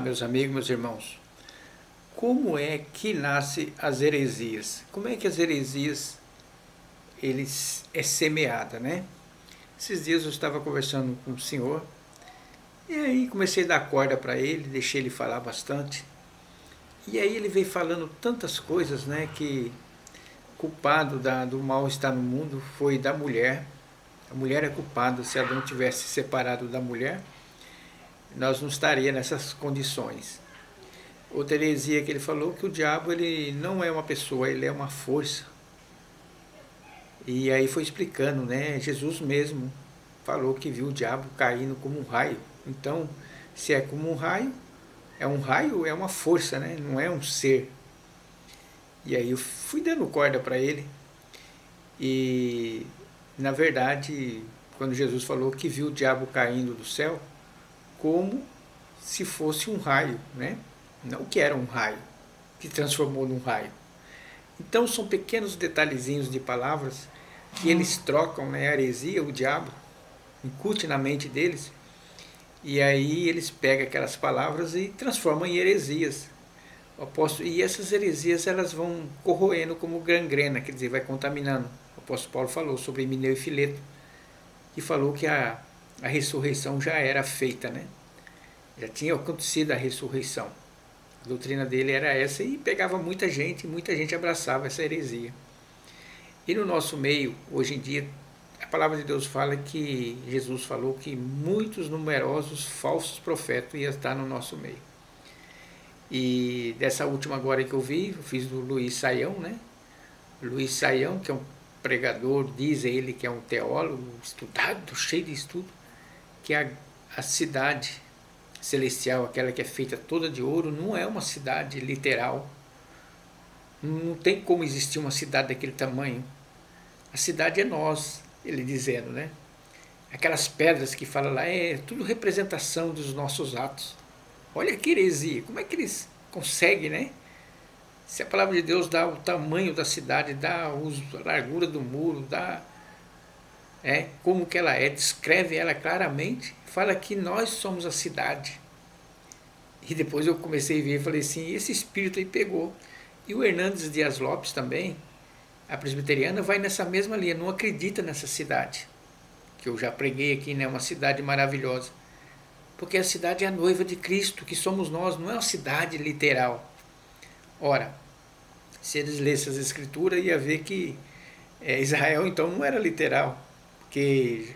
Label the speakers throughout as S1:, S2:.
S1: Meus amigos, meus irmãos, como é que nasce as heresias? Como é que as heresias é semeada, né? Esses dias eu estava conversando com o senhor e aí comecei a dar corda para ele, deixei ele falar bastante. E aí ele veio falando tantas coisas, né, que culpado do mal estar no mundo foi da mulher. A mulher é culpada. Se Adão tivesse separado da mulher, nós não estaria nessas condições. Outra heresia que ele falou que o diabo ele não é uma pessoa, ele é uma força. E aí foi explicando, né? Jesus mesmo falou que viu o diabo caindo como um raio. Então, se é como um raio, é uma força, né? Não é um ser. E aí eu fui dando corda para ele. E na verdade, quando Jesus falou que viu o diabo caindo do céu, como se fosse um raio, né? Não que era um raio, que transformou num raio. Então são pequenos detalhezinhos de palavras que eles trocam, né, a heresia, o diabo, incute na mente deles, e aí eles pegam aquelas palavras e transformam em heresias. E essas heresias elas vão corroendo como gangrena, quer dizer, vai contaminando. O apóstolo Paulo falou sobre Himeneu e Fileto, que falou que a ressurreição já era feita, né? Já tinha acontecido a ressurreição. A doutrina dele era essa e pegava muita gente abraçava essa heresia. E no nosso meio, hoje em dia, a palavra de Deus fala que Jesus falou que muitos numerosos falsos profetas iam estar no nosso meio. E dessa última agora que eu vi, eu fiz do Luiz Saião, né? Luiz Saião, que é um pregador, diz ele que é um teólogo estudado, cheio de estudo, que a cidade celestial, aquela que é feita toda de ouro, não é uma cidade literal. Não tem como existir uma cidade daquele tamanho. A cidade é nós, ele dizendo, né? Aquelas pedras que fala lá é tudo representação dos nossos atos. Olha que heresia, como é que eles conseguem, né? Se a palavra de Deus dá o tamanho da cidade, dá a largura do muro, dá como que ela é, descreve ela claramente, fala que nós somos a cidade. E depois eu comecei a ver e falei assim, esse espírito aí pegou. E o Hernandes Dias Lopes também, a presbiteriana, vai nessa mesma linha, não acredita nessa cidade, que eu já preguei aqui, né, uma cidade maravilhosa. Porque a cidade é a noiva de Cristo, que somos nós, não é uma cidade literal. Ora, se eles lessem as escrituras, ia ver que Israel então não era literal, porque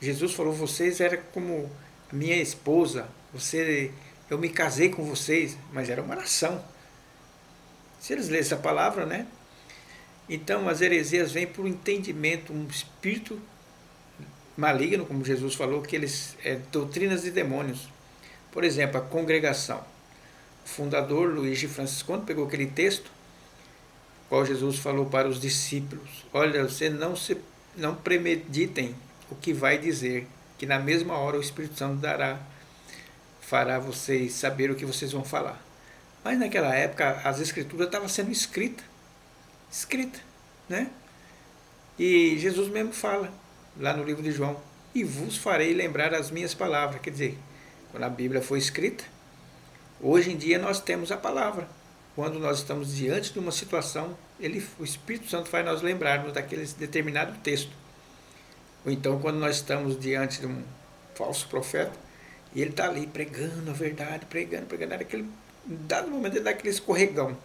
S1: Jesus falou, vocês eram como a minha esposa, eu me casei com vocês, mas era uma nação. Se eles lessem a palavra, né? Então as heresias vêm por entendimento, um espírito maligno, como Jesus falou, que eles doutrinas de demônios. Por exemplo, a congregação. O fundador Luís de Franciscano pegou aquele texto, qual Jesus falou para os discípulos: olha, você não premeditem o que vai dizer, que na mesma hora o Espírito Santo fará vocês saber o que vocês vão falar. Mas naquela época as escrituras estavam sendo escrita, né? E Jesus mesmo fala lá no livro de João: e vos farei lembrar as minhas palavras. Quer dizer, quando a Bíblia foi escrita, hoje em dia nós temos a palavra. Quando nós estamos diante de uma situação, o Espírito Santo faz nós lembrarmos daquele determinado texto. Ou então quando nós estamos diante de um falso profeta, e ele está ali pregando a verdade, pregando, naquele dado momento ele dá aquele escorregão.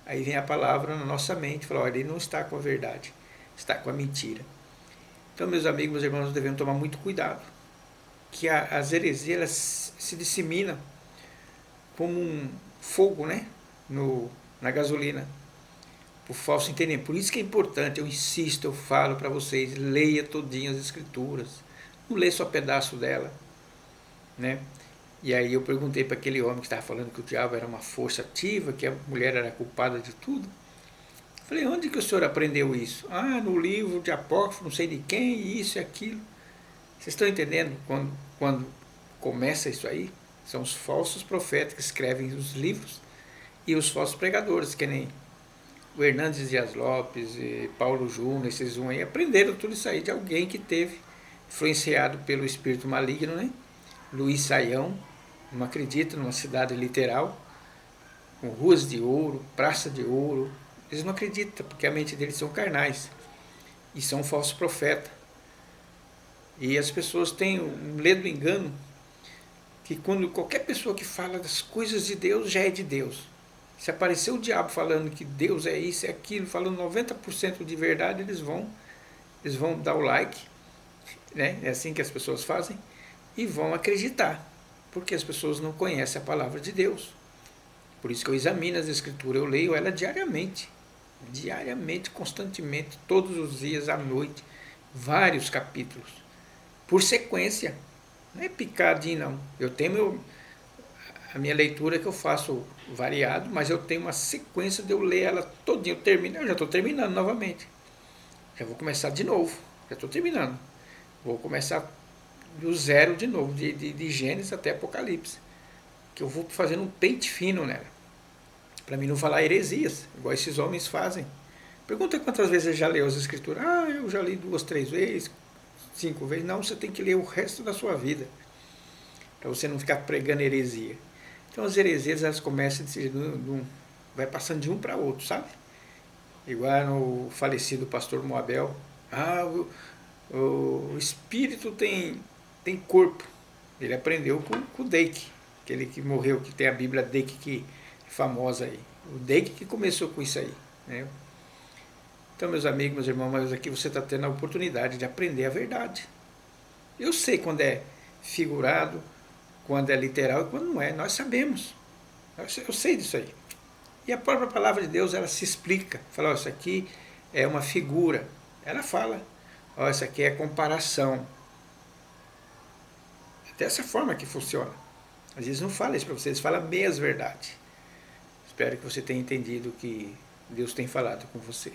S1: Aí vem a palavra na nossa mente, fala, olha, ele não está com a verdade, está com a mentira. Então, meus amigos, meus irmãos, nós devemos tomar muito cuidado, que as heresias elas se disseminam como um fogo, né, na gasolina, por falso entendimento. Por isso que é importante, eu insisto, eu falo para vocês, leia todinho as escrituras, não lê só pedaço dela, né? E aí eu perguntei para aquele homem que estava falando que o diabo era uma força ativa, que a mulher era culpada de tudo. Falei, onde que o senhor aprendeu isso? Ah, no livro de Apócrifo, não sei de quem, isso e aquilo. Vocês estão entendendo quando começa isso aí? São os falsos profetas que escrevem os livros e os falsos pregadores, que nem o Hernandes Dias Lopes e Paulo Júnior, esses um aí, aprenderam tudo isso aí de alguém que teve, influenciado pelo espírito maligno, né? Luiz Saião, não acreditam numa cidade literal, com ruas de ouro, praça de ouro. Eles não acreditam, porque a mente deles são carnais e são falsos profetas. E as pessoas têm um ledo engano que quando qualquer pessoa que fala das coisas de Deus já é de Deus. Se aparecer o diabo falando que Deus é isso, é aquilo, falando 90% de verdade, eles vão dar o like, né? É assim que as pessoas fazem, e vão acreditar, porque as pessoas não conhecem a palavra de Deus. Por isso que eu examino as escrituras, eu leio ela diariamente, constantemente, todos os dias, à noite, vários capítulos, por sequência, não é picadinho não. Eu tenho a minha leitura que eu faço variado, mas eu tenho uma sequência de eu ler ela todinha, eu já estou terminando novamente, já vou começar de novo, já estou terminando, vou começar do zero de novo, de Gênesis até Apocalipse, que eu vou fazendo um pente fino nela, para mim não falar heresias, igual esses homens fazem. Pergunta quantas vezes você já leu as escrituras. Ah, eu já li 2, 3 vezes, 5 vezes. Não, você tem que ler o resto da sua vida, para você não ficar pregando heresia. Então as heresias, elas começam vai passando de um para outro, sabe? Igual no falecido pastor Moabel. Ah, o espírito tem corpo. Ele aprendeu com o Dake, aquele que morreu, que tem a Bíblia Dake que é famosa aí. O Dake que começou com isso aí, né? Então, meus amigos, meus irmãos, mas aqui você está tendo a oportunidade de aprender a verdade. Eu sei quando é figurado, quando é literal e quando não é. Nós sabemos. Eu sei disso aí. E a própria palavra de Deus, ela se explica. Fala, ó, isso aqui é uma figura. Ela fala, ó, isso aqui é comparação. Dessa forma que funciona. Às vezes não fala isso para vocês, fala meias verdades. Espero que você tenha entendido o que Deus tem falado com você.